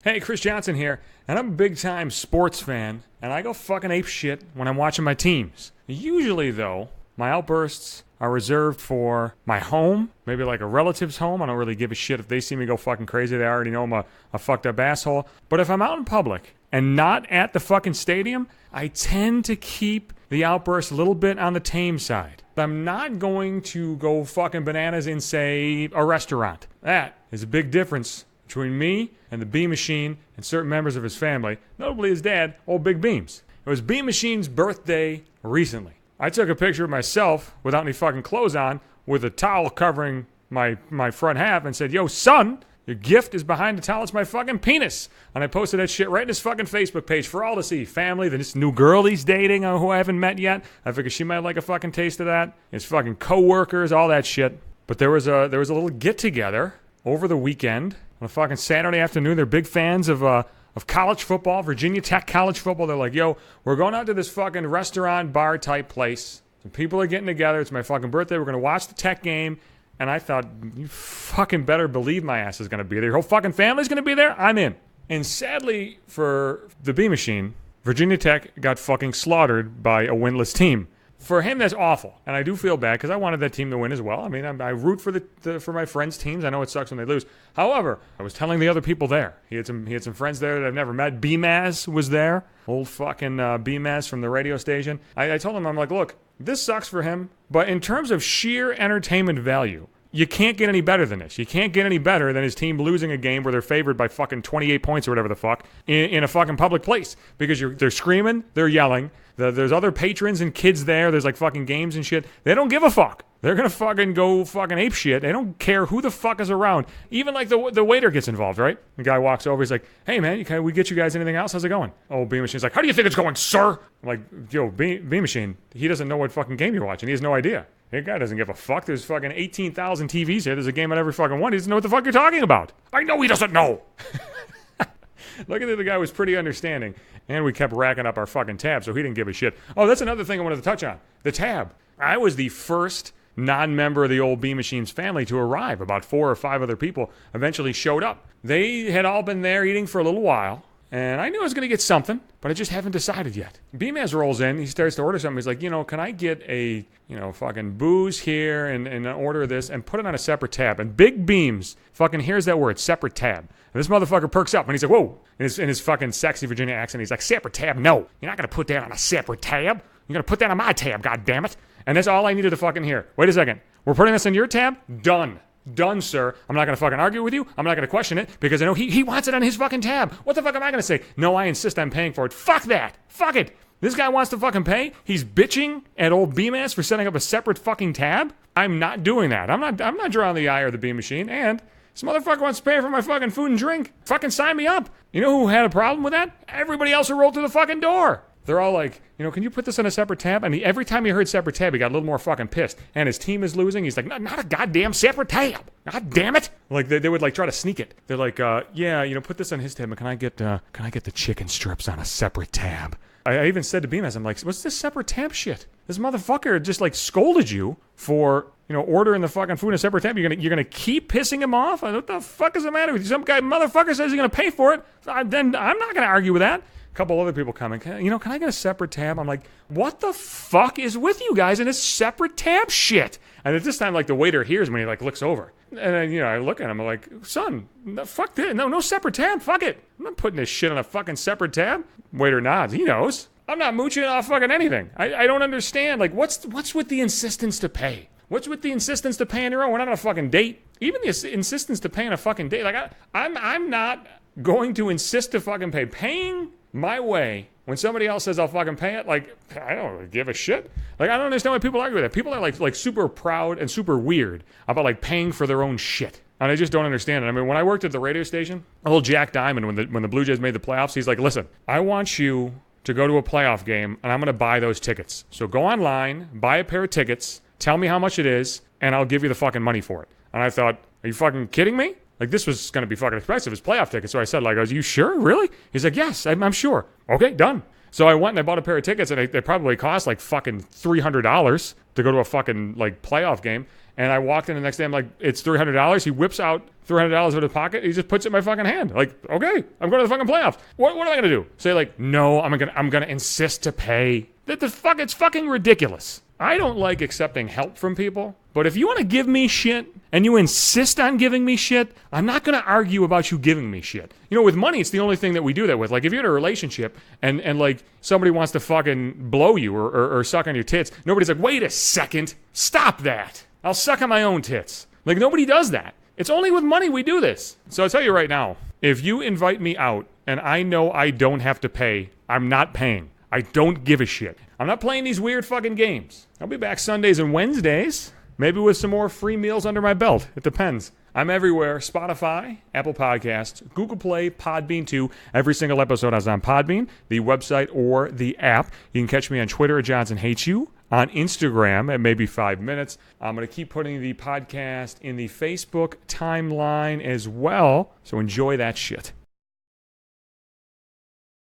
Hey, Chris Johnson here, and I'm a big-time sports fan, and I go fucking ape shit when I'm watching my teams. Usually, though, my outbursts are reserved for my home, maybe like a relative's home. I don't really give a shit if they see me go fucking crazy. They already know I'm a fucked up asshole. But if I'm out in public and not at the fucking stadium, I tend to keep the outbursts a little bit on the tame side. I'm not going to go fucking bananas in, say, a restaurant. That is a big difference between me and the Beam Machine and certain members of his family, notably his dad, old Big Beams. It was Beam Machine's birthday recently. I took a picture of myself without any fucking clothes on with a towel covering my front half and said, "Yo, son, your gift is behind the towel. It's my fucking penis." And I posted that shit right in his fucking Facebook page for all to see. Family, this new girl he's dating who I haven't met yet. I figured she might like a fucking taste of that. His fucking coworkers, all that shit. But there was a little get-together over the weekend. On a fucking Saturday afternoon, they're big fans of college football, Virginia Tech college football. They're like, "Yo, we're going out to this fucking restaurant, bar type place. Some people are getting together. It's my fucking birthday. We're going to watch the Tech game." And I thought, you fucking better believe my ass is going to be there. Your whole fucking family's going to be there? I'm in. And sadly for the B Machine, Virginia Tech got fucking slaughtered by a winless team. For him, that's awful, and I do feel bad because I wanted that team to win as well. I mean, I root for my friends' teams. I know it sucks when they lose. However, I was telling the other people there. He had some friends there that I've never met. B-Maz was there, old fucking B-Maz from the radio station. I told him, I'm like, look, this sucks for him, but in terms of sheer entertainment value, you can't get any better than this. You can't get any better than his team losing a game where they're favored by fucking 28 points or whatever the fuck in a fucking public place because they're screaming, they're yelling. There's other patrons and kids there. There's like fucking games and shit. They don't give a fuck. They're gonna fucking go fucking ape shit. They don't care who the fuck is around. Even like the waiter gets involved, right? The guy walks over. He's like, "Hey man, can we get you guys anything else? How's it going?" Oh, B Machine's like, "How do you think it's going, sir?" I'm like, "Yo, B Machine, he doesn't know what fucking game you're watching. He has no idea. That guy doesn't give a fuck. There's fucking 18,000 TVs here. There's a game on every fucking one. He doesn't know what the fuck you're talking about." I know he doesn't know. Luckily, the guy was pretty understanding, and we kept racking up our fucking tab, so he didn't give a shit. Oh, that's another thing I wanted to touch on. The tab. I was the first non-member of the old B Machine's family to arrive. About 4 or 5 other people eventually showed up. They had all been there eating for a little while, and I knew I was going to get something, but I just haven't decided yet. B-Maz rolls in. He starts to order something. He's like, can I get a, fucking booze here and order this and put it on a separate tab? And Big Beams fucking hears that word, separate tab. And this motherfucker perks up, and he's like, "Whoa," in his fucking sexy Virginia accent. He's like, "Separate tab? No. You're not going to put that on a separate tab. You're going to put that on my tab, goddammit." And that's all I needed to fucking hear. Wait a second. We're putting this on your tab? Done. Done, sir. I'm not going to fucking argue with you. I'm not going to question it because I know he wants it on his fucking tab. What the fuck am I going to say? No, I insist I'm paying for it. Fuck that. Fuck it. This guy wants to fucking pay. He's bitching at old B-Maz for setting up a separate fucking tab. I'm not doing that. I'm not drawing the eye or the B Machine. And this motherfucker wants to pay for my fucking food and drink. Fucking sign me up. You know who had a problem with that? Everybody else who rolled through the fucking door. They're all like, "Can you put this on a separate tab?" And every time he heard separate tab, he got a little more fucking pissed. And his team is losing. He's like, "Not a goddamn separate tab. God damn it." Like they would like try to sneak it. They're like, "Yeah, put this on his tab. But can I get the chicken strips on a separate tab?" I even said to B-Maz, I'm like, "What's this separate tab shit? This motherfucker just like scolded you for ordering the fucking food in a separate tab. You're gonna keep pissing him off? What the fuck is the matter with you? Some guy motherfucker says he's gonna pay for it. Then I'm not gonna argue with that." A couple other people coming, can I get a separate tab? I'm like, what the fuck is with you guys in this separate tab shit? And at this time, like, the waiter hears me, he like looks over. And then, I look at him, I'm like, "Son, no, fuck this. No separate tab. Fuck it. I'm not putting this shit on a fucking separate tab." Waiter nods. He knows. I'm not mooching off fucking anything. I don't understand. Like, what's with the insistence to pay? What's with the insistence to pay on your own? We're not on a fucking date. Even the insistence to pay on a fucking date. Like, I'm not going to insist to fucking pay. Paying my way when somebody else says I'll fucking pay it, like, I don't really give a shit. Like, I don't understand why people argue with that. People are like super proud and super weird about like paying for their own shit. And I just don't understand it. I mean, when I worked at the radio station, old Jack Diamond, when the Blue Jays made the playoffs, he's like, "Listen, I want you to go to a playoff game and I'm going to buy those tickets. So go online, buy a pair of tickets, tell me how much it is, and I'll give you the fucking money for it." And I thought, are you fucking kidding me? Like, this was going to be fucking expensive. It's playoff tickets. So I said, like, "Are you sure? Really?" He's like, "Yes, I'm sure." Okay, done. So I went and I bought a pair of tickets, and they probably cost like fucking $300 to go to a fucking like playoff game. And I walked in the next day, I'm like, it's $300. He whips out $300 out of his pocket. He just puts it in my fucking hand. Like, okay, I'm going to the fucking playoffs. What am I going to do? Say like, no, I'm going to insist to pay. It's fucking ridiculous. I don't like accepting help from people, but if you want to give me shit and you insist on giving me shit, I'm not going to argue about you giving me shit. You know, with money, it's the only thing that we do that with. Like, if you're in a relationship and like somebody wants to fucking blow you or suck on your tits, nobody's like, wait a second, stop that. I'll suck on my own tits. Like, nobody does that. It's only with money we do this. So I'll tell you right now, if you invite me out and I know I don't have to pay, I'm not paying. I don't give a shit. I'm not playing these weird fucking games. I'll be back Sundays and Wednesdays, maybe with some more free meals under my belt. It depends. I'm everywhere. Spotify, Apple Podcasts, Google Play, Podbean too. Every single episode is on Podbean, the website, or the app. You can catch me on Twitter at Johnson Hates You, on Instagram at maybe 5 minutes. I'm going to keep putting the podcast in the Facebook timeline as well, so enjoy that shit.